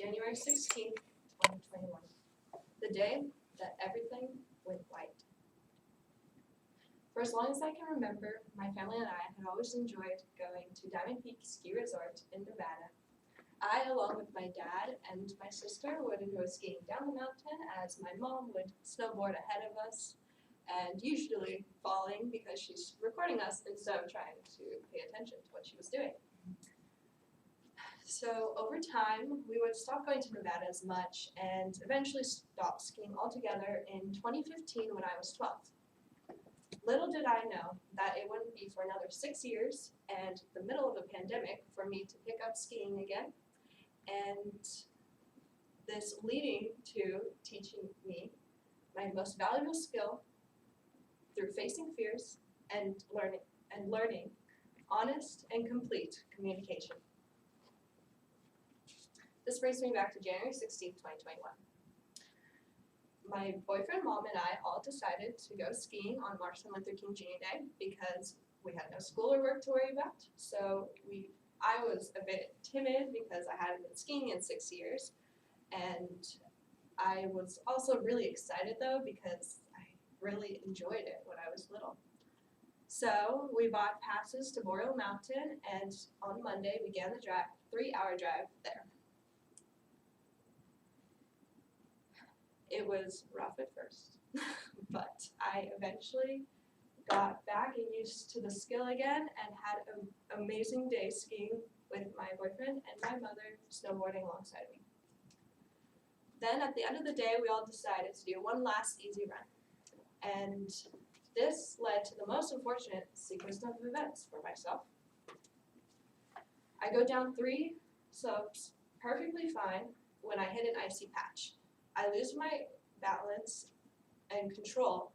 January 16th, 2021, the day that everything went white. For as long as I can remember, my family and I had always enjoyed going to Diamond Peak Ski Resort in Nevada. I, along with my dad and my sister, would go skiing down the mountain as my mom would snowboard ahead of us, and usually falling because she's recording us instead of trying to pay attention to what she was doing. So over time, we would stop going to Nevada as much and eventually stop skiing altogether in 2015 when I was 12. Little did I know that it wouldn't be for another 6 years and the middle of a pandemic for me to pick up skiing again, and this leading to teaching me my most valuable skill through facing fears and learning honest and complete communication. This brings me back to January 16th, 2021. My boyfriend, mom, and I all decided to go skiing on Martin Luther King Jr. Day because we had no school or work to worry about. So I was a bit timid because I hadn't been skiing in 6 years. And I was also really excited though because I really enjoyed it when I was little. So we bought passes to Boreal Mountain, and on Monday began the 3-hour drive there. It was rough at first, but I eventually got back and used to the skill again and had an amazing day skiing with my boyfriend and my mother snowboarding alongside me. Then at the end of the day, we all decided to do one last easy run. And this led to the most unfortunate sequence of events for myself. I go down 3 slopes perfectly fine when I hit an icy patch. I lose my balance and control,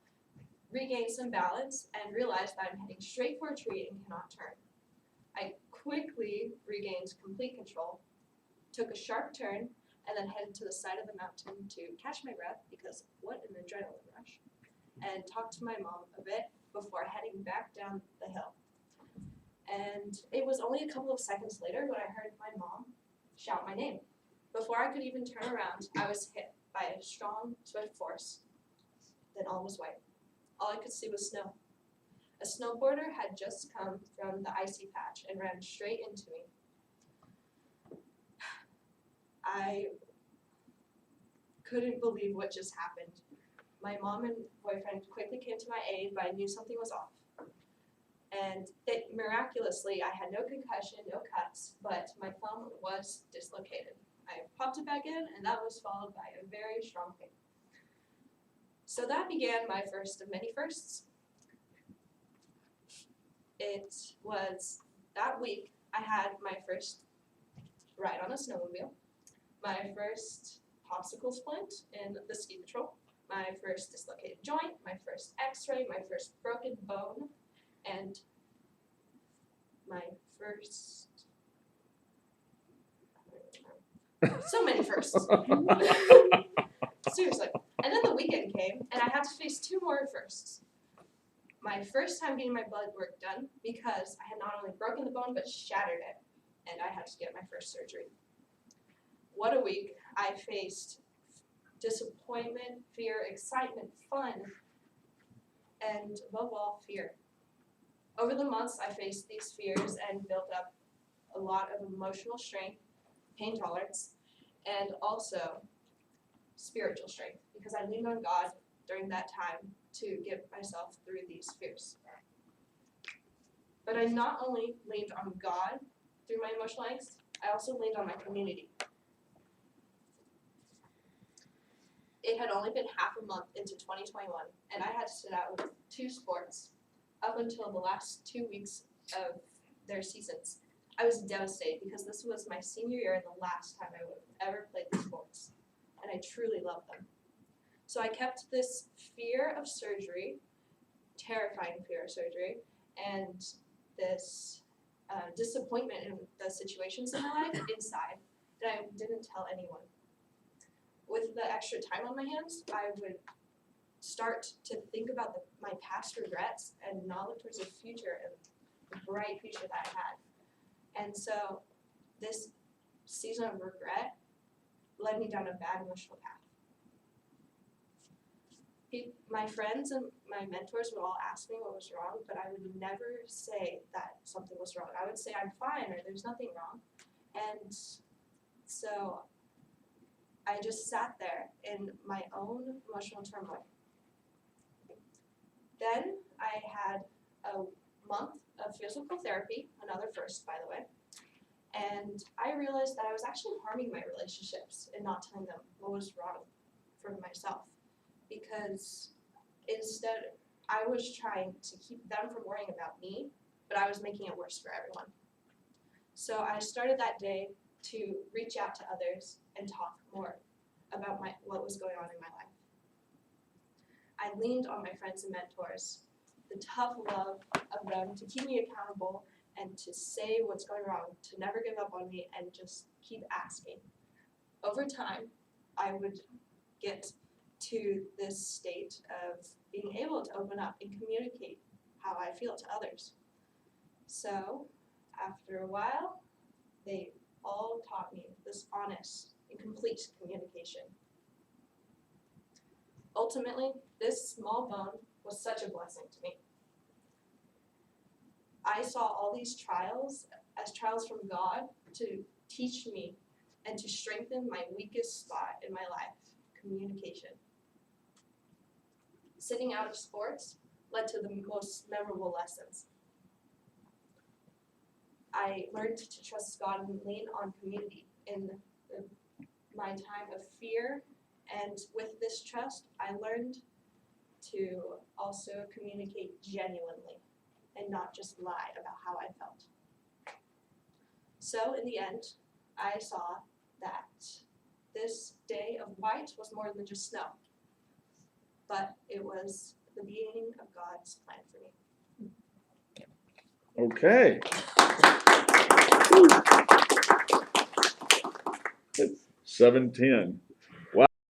regain some balance, and realize that I'm heading straight for a tree and cannot turn. I quickly regained complete control, took a sharp turn, and then headed to the side of the mountain to catch my breath because what an adrenaline rush, and talked to my mom a bit before heading back down the hill. And it was only a couple of seconds later when I heard my mom shout my name. Before I could even turn around, I was hit by a strong, swift force. Then all was white. All I could see was snow. A snowboarder had just come from the icy patch and ran straight into me. I couldn't believe what just happened. My mom and boyfriend quickly came to my aid, but I knew something was off. And miraculously, I had no concussion, no cuts, but my thumb was dislocated. I popped it back in, and that was followed by a very strong pain. So that began my first of many firsts. It was that week I had my first ride on a snowmobile, my first popsicle splint in the ski patrol, my first dislocated joint, my first x-ray, my first broken bone, and my first... So many firsts. Seriously. And then the weekend came, and I had to face 2 more firsts. My first time getting my blood work done because I had not only broken the bone, but shattered it, and I had to get my first surgery. What a week. I faced disappointment, fear, excitement, fun, and above all, fear. Over the months, I faced these fears and built up a lot of emotional strength, pain tolerance, and also spiritual strength, because I leaned on God during that time to get myself through these fears. But I not only leaned on God through my emotional angst, I also leaned on my community. It had only been half a month into 2021, and I had to sit out with 2 sports up until the last 2 weeks of their seasons. I was devastated because this was my senior year and the last time I would have ever played these sports, and I truly loved them. So I kept this fear of surgery, terrifying fear of surgery, and this disappointment in the situations in my life inside that I didn't tell anyone. With the extra time on my hands, I would start to think about my past regrets and not look towards the future and the bright future that I had. And so this season of regret led me down a bad emotional path. My friends and my mentors would all ask me what was wrong, but I would never say that something was wrong. I would say I'm fine or there's nothing wrong. And so I just sat there in my own emotional turmoil. Then I had a month of physical therapy, another first, by the way, and I realized that I was actually harming my relationships and not telling them what was wrong for myself, because instead I was trying to keep them from worrying about me, but I was making it worse for everyone. So I started that day to reach out to others and talk more about what was going on in my life. I leaned on my friends and mentors, the tough love of them to keep me accountable and to say what's going wrong, to never give up on me and just keep asking. Over time, I would get to this state of being able to open up and communicate how I feel to others. So after a while, they all taught me this honest and complete communication. Ultimately, this small bone was such a blessing to me. I saw all these trials as trials from God to teach me and to strengthen my weakest spot in my life, communication. Sitting out of sports led to the most memorable lessons. I learned to trust God and lean on community in my time of fear, and with this trust, I learned to also communicate genuinely and not just lie about how I felt. So in the end, I saw that this day of white was more than just snow, but it was the beginning of God's plan for me. Okay. 7:10.